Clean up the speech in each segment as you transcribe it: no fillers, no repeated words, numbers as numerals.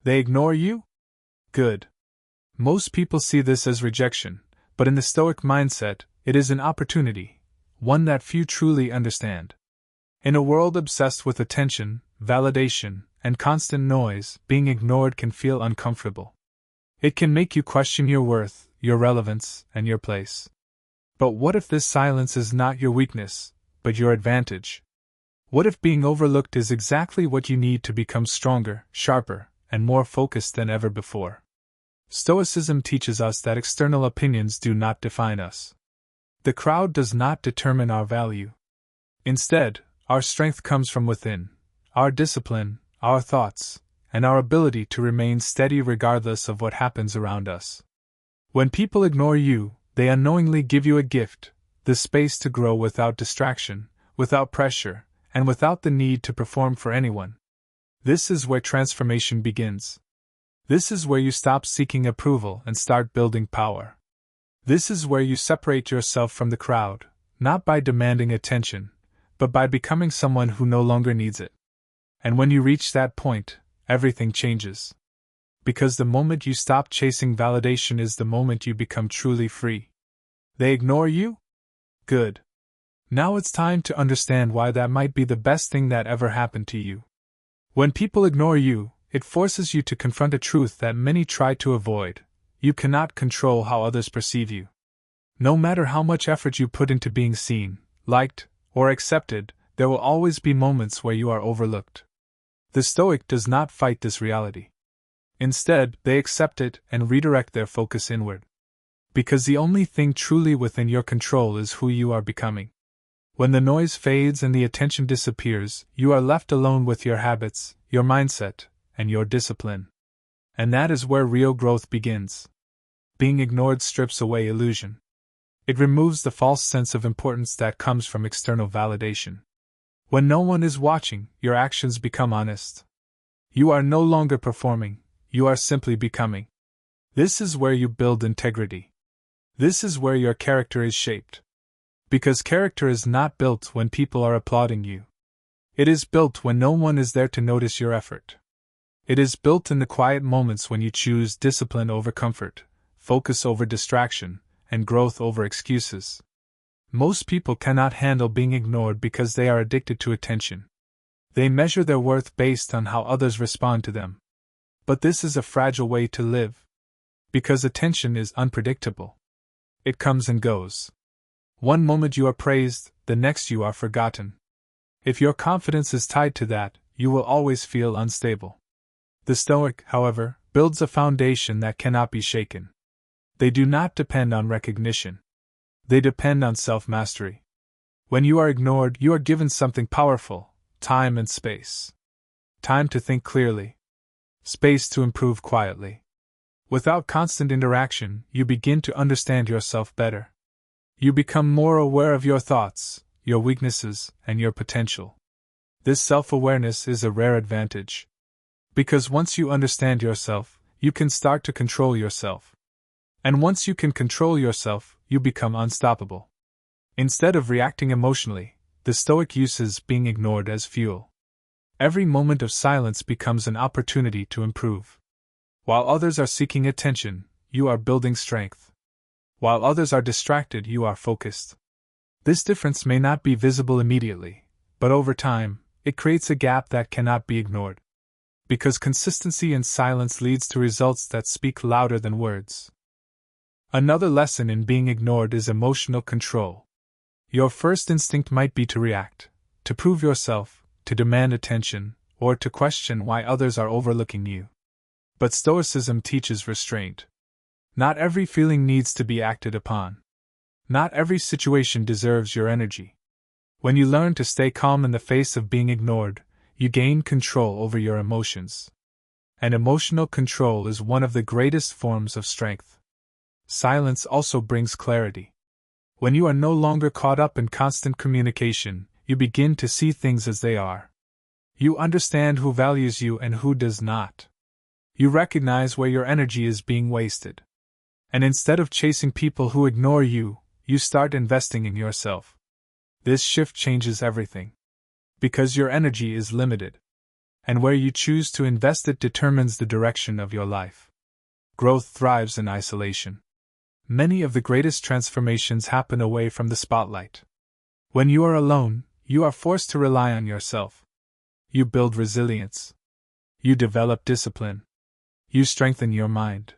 They ignore you? Good. Most people see this as rejection, but in the Stoic mindset, it is an opportunity, one that few truly understand. In a world obsessed with attention, validation, and constant noise, being ignored can feel uncomfortable. It can make you question your worth, your relevance, and your place. But what if this silence is not your weakness, but your advantage? What if being overlooked is exactly what you need to become stronger, sharper, and more focused than ever before? Stoicism teaches us that external opinions do not define us. The crowd does not determine our value. Instead, our strength comes from within, our discipline, our thoughts, and our ability to remain steady regardless of what happens around us. When people ignore you, they unknowingly give you a gift, the space to grow without distraction, without pressure, and without the need to perform for anyone. This is where transformation begins. This is where you stop seeking approval and start building power. This is where you separate yourself from the crowd, not by demanding attention, but by becoming someone who no longer needs it. And when you reach that point, everything changes. Because the moment you stop chasing validation is the moment you become truly free. They ignore you? Good. Now it's time to understand why that might be the best thing that ever happened to you. When people ignore you, it forces you to confront a truth that many try to avoid. You cannot control how others perceive you. No matter how much effort you put into being seen, liked, or accepted, there will always be moments where you are overlooked. The Stoic does not fight this reality. Instead, they accept it and redirect their focus inward. Because the only thing truly within your control is who you are becoming. When the noise fades and the attention disappears, you are left alone with your habits, your mindset, and your discipline. And that is where real growth begins. Being ignored strips away illusion. It removes the false sense of importance that comes from external validation. When no one is watching, your actions become honest. You are no longer performing, you are simply becoming. This is where you build integrity. This is where your character is shaped. Because character is not built when people are applauding you. It is built when no one is there to notice your effort. It is built in the quiet moments when you choose discipline over comfort, focus over distraction, and growth over excuses. Most people cannot handle being ignored because they are addicted to attention. They measure their worth based on how others respond to them. But this is a fragile way to live. Because attention is unpredictable. It comes and goes. One moment you are praised, the next you are forgotten. If your confidence is tied to that, you will always feel unstable. The Stoic, however, builds a foundation that cannot be shaken. They do not depend on recognition. They depend on self-mastery. When you are ignored, you are given something powerful: time and space. Time to think clearly. Space to improve quietly. Without constant interaction, you begin to understand yourself better. You become more aware of your thoughts, your weaknesses, and your potential. This self-awareness is a rare advantage. Because once you understand yourself, you can start to control yourself. And once you can control yourself, you become unstoppable. Instead of reacting emotionally, the Stoic uses being ignored as fuel. Every moment of silence becomes an opportunity to improve. While others are seeking attention, you are building strength. While others are distracted, you are focused. This difference may not be visible immediately, but over time, it creates a gap that cannot be ignored. Because consistency in silence leads to results that speak louder than words. Another lesson in being ignored is emotional control. Your first instinct might be to react, to prove yourself, to demand attention, or to question why others are overlooking you. But Stoicism teaches restraint. Not every feeling needs to be acted upon. Not every situation deserves your energy. When you learn to stay calm in the face of being ignored, you gain control over your emotions. And emotional control is one of the greatest forms of strength. Silence also brings clarity. When you are no longer caught up in constant communication, you begin to see things as they are. You understand who values you and who does not. You recognize where your energy is being wasted. And instead of chasing people who ignore you, you start investing in yourself. This shift changes everything. Because your energy is limited. and where you choose to invest it determines the direction of your life. Growth thrives in isolation. Many of the greatest transformations happen away from the spotlight. When you are alone, you are forced to rely on yourself. You build resilience. You develop discipline. You strengthen your mind.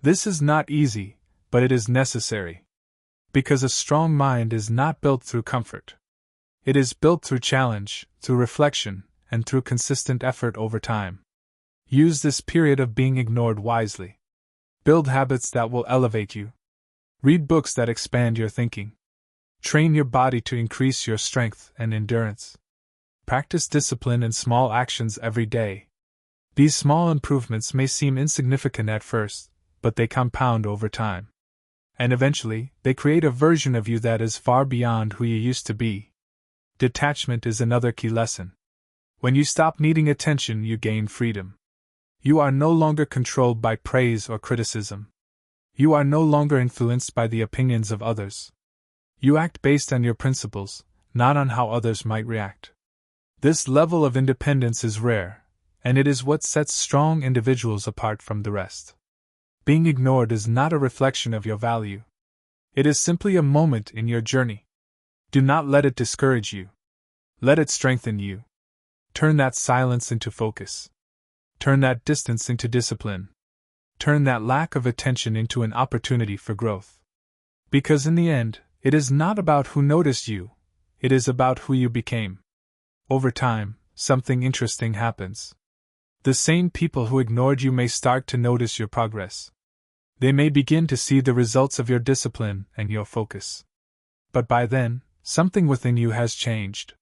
This is not easy, but it is necessary. Because a strong mind is not built through comfort. It is built through challenge, through reflection, and through consistent effort over time. Use this period of being ignored wisely. Build habits that will elevate you. Read books that expand your thinking. Train your body to increase your strength and endurance. Practice discipline in small actions every day. These small improvements may seem insignificant at first, but they compound over time. And eventually, they create a version of you that is far beyond who you used to be. Detachment is another key lesson. When you stop needing attention, you gain freedom. You are no longer controlled by praise or criticism. You are no longer influenced by the opinions of others. You act based on your principles, not on how others might react. This level of independence is rare, and it is what sets strong individuals apart from the rest. Being ignored is not a reflection of your value. It is simply a moment in your journey. Do not let it discourage you. Let it strengthen you. Turn that silence into focus. Turn that distance into discipline. Turn that lack of attention into an opportunity for growth. Because in the end, it is not about who noticed you, it is about who you became. Over time, something interesting happens. The same people who ignored you may start to notice your progress. They may begin to see the results of your discipline and your focus. But by then, something within you has changed.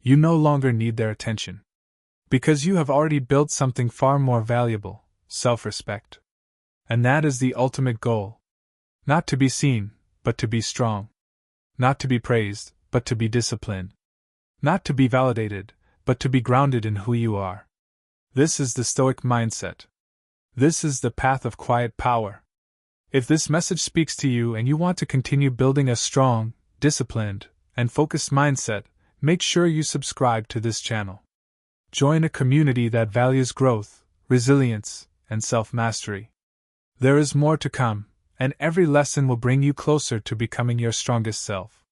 You no longer need their attention. Because you have already built something far more valuable, self-respect. And that is the ultimate goal. Not to be seen, but to be strong. Not to be praised, but to be disciplined. Not to be validated, but to be grounded in who you are. This is the Stoic mindset. This is the path of quiet power. If this message speaks to you and you want to continue building a strong, disciplined, and focused mindset, make sure you subscribe to this channel. Join a community that values growth, resilience, and self-mastery. There is more to come, and every lesson will bring you closer to becoming your strongest self.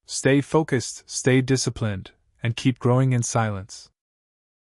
Stay focused, stay disciplined, and keep growing in silence.